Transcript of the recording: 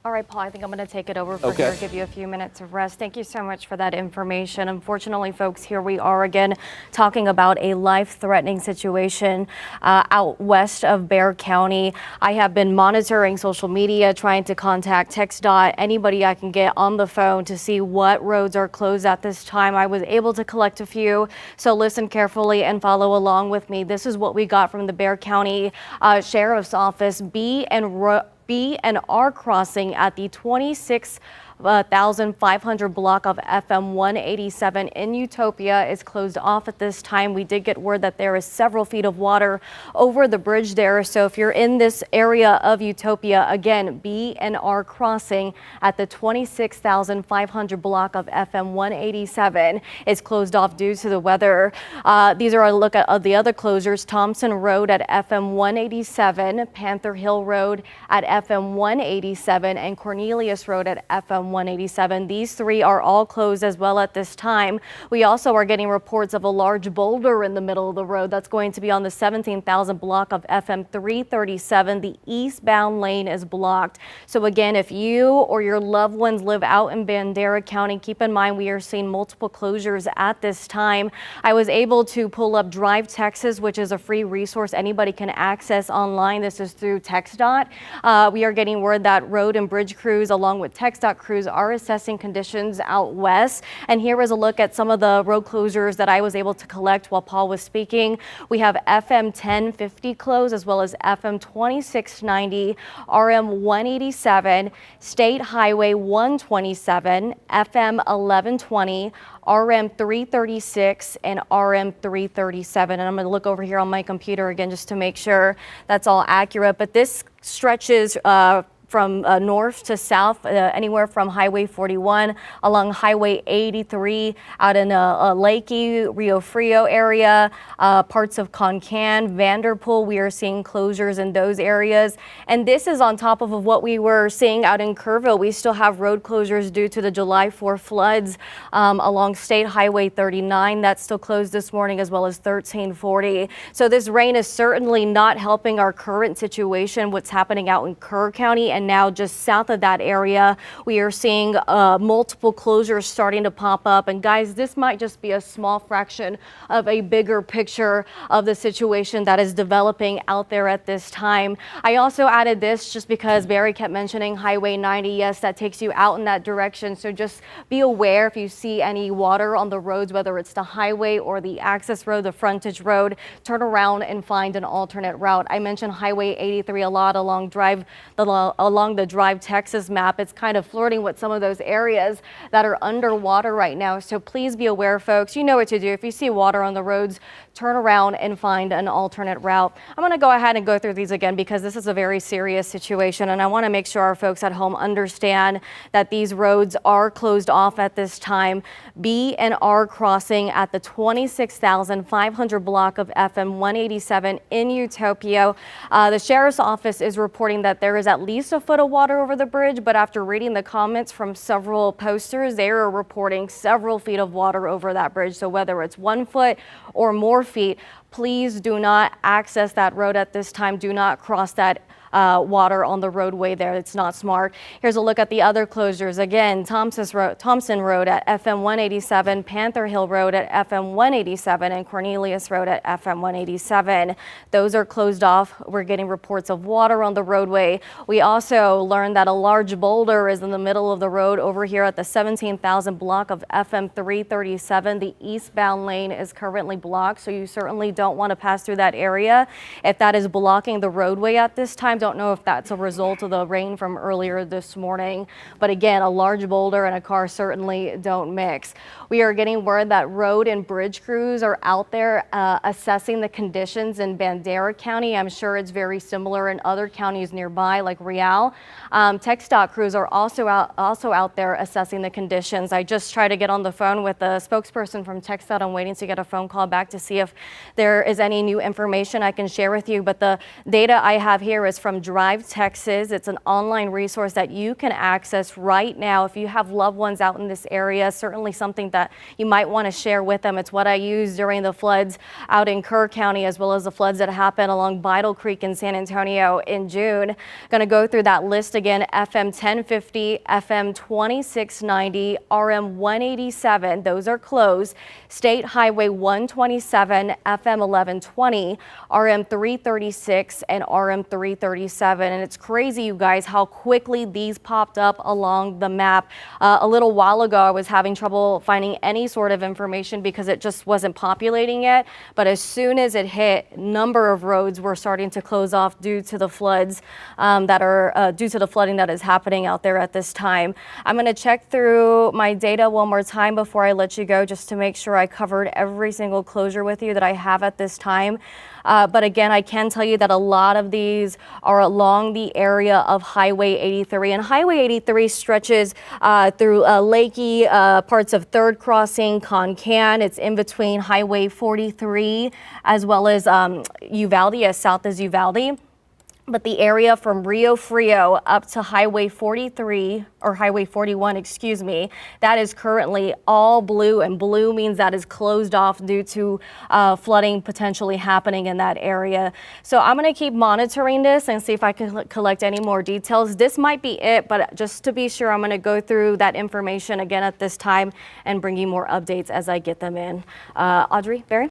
All right, Paul, I think I'm going to take it over for here, give you a few minutes of rest. Thank you so much for that information. Unfortunately, folks, here we are again talking about a life-threatening situation out west of Bandera County. I have been monitoring social media, trying to contact TxDOT, anybody I can get on the phone to see what roads are closed at this time. I was able to collect a few, so listen carefully and follow along with me. This is what we got from the Bandera County Sheriff's Office. B and R crossing at the 26,500 block of FM 187 in Utopia is closed off at this time. We did get word that there is several feet of water over the bridge there. So if you're in this area of Utopia, again, B and R crossing at the 26,500 block of FM 187 is closed off due to the weather. These are a look at the other closures. Thompson Road at FM 187, Panther Hill Road at FM 187, and Cornelius Road at FM 187. These three are all closed as well at this time. We also are getting reports of a large boulder in the middle of the road that's going to be on the 17,000 block of FM 337. The eastbound lane is blocked. So again, if you or your loved ones live out in Bandera County, keep in mind we are seeing multiple closures at this time. I was able to pull up Drive Texas, which is a free resource anybody can access online. This is through TxDOT. We are getting word that road and bridge crews along with TxDOT crews are assessing conditions out west. And here is a look at some of the road closures that I was able to collect while Paul was speaking. We have FM 1050 closed as well as FM 2690, RM 187, State Highway 127, FM 1120, RM 336 and RM 337. And I'm going to look over here on my computer again just to make sure that's all accurate. But this stretches from north to south, anywhere from Highway 41 along Highway 83 out in Lakey, Rio Frio area, parts of Concan, Vanderpool. We are seeing closures in those areas. And this is on top of what we were seeing out in Kerrville. We still have road closures due to the July 4 floods along State Highway 39. That's still closed this morning, as well as 1340. So this rain is certainly not helping our current situation, what's happening out in Kerr County. And now just south of that area, we are seeing multiple closures starting to pop up. And guys, this might just be a small fraction of a bigger picture of the situation that is developing out there at this time. I also added this just because Barry kept mentioning Highway 90. Yes, that takes you out in that direction. So just be aware if you see any water on the roads, whether it's the highway or the access road, the frontage road, turn around and find an alternate route. I mentioned Highway 83 a lot along the Drive Texas map. It's kind of flirting with some of those areas that are underwater right now. So please be aware, folks. You know what to do. If you see water on the roads, turn around and find an alternate route. I'm going to go ahead and go through these again because this is a very serious situation, and I want to make sure our folks at home understand that these roads are closed off at this time. B and R crossing at the 26,500 block of FM 187 in Utopia. The Sheriff's Office is reporting that there is at least a foot of water over the bridge, but after reading the comments from several posters, they are reporting several feet of water over that bridge. So whether it's 1 foot or more feet, please do not access that road at this time. Do not cross that water on the roadway there. It's not smart. Here's a look at the other closures. Again, Thompson Road at FM 187, Panther Hill Road at FM 187, and Cornelius Road at FM 187. Those are closed off. We're getting reports of water on the roadway. We also learned that a large boulder is in the middle of the road over here at the 17,000 block of FM 337. The eastbound lane is currently blocked, so you certainly don't want to pass through that area. If that is blocking the roadway at this time, don't know if that's a result of the rain from earlier this morning, but again, a large boulder and a car certainly don't mix. We are getting word that road and bridge crews are out there assessing the conditions in Bandera County. I'm sure it's very similar in other counties nearby like Real. TxDOT crews are also out there assessing the conditions. I just tried to get on the phone with a spokesperson from TxDOT. I'm waiting to get a phone call back to see if there is any new information I can share with you, but the data I have here is from from Drive Texas. It's an online resource that you can access right now if you have loved ones out in this area. Certainly something that you might want to share with them. It's what I used during the floods out in Kerr County, as well as the floods that happened along Bidle Creek in San Antonio in June. Going to go through that list again. FM 1050, FM 2690, RM 187. Those are closed. State Highway 127, FM 1120, RM 336, and RM 337. And it's crazy, you guys, how quickly these popped up along the map. A little while ago, I was having trouble finding any sort of information because it just wasn't populating yet. But as soon as it hit, number of roads were starting to close off due to the floods due to the flooding that is happening out there at this time. I'm going to check through my data one more time before I let you go, just to make sure I covered every single closure with you that I have at this time. But again, I can tell you that a lot of these are along the area of Highway 83. And Highway 83 stretches through Lakey, parts of Third Crossing, Concan. It's in between Highway 43 as well as Uvalde, as south as Uvalde. But the area from Rio Frio up to Highway 43 or Highway 41, excuse me, that is currently all blue, and blue means that is closed off due to flooding potentially happening in that area. So I'm going to keep monitoring this and see if I can collect any more details. This might be it, but just to be sure, I'm going to go through that information again at this time and bring you more updates as I get them in. Audrey, Barry?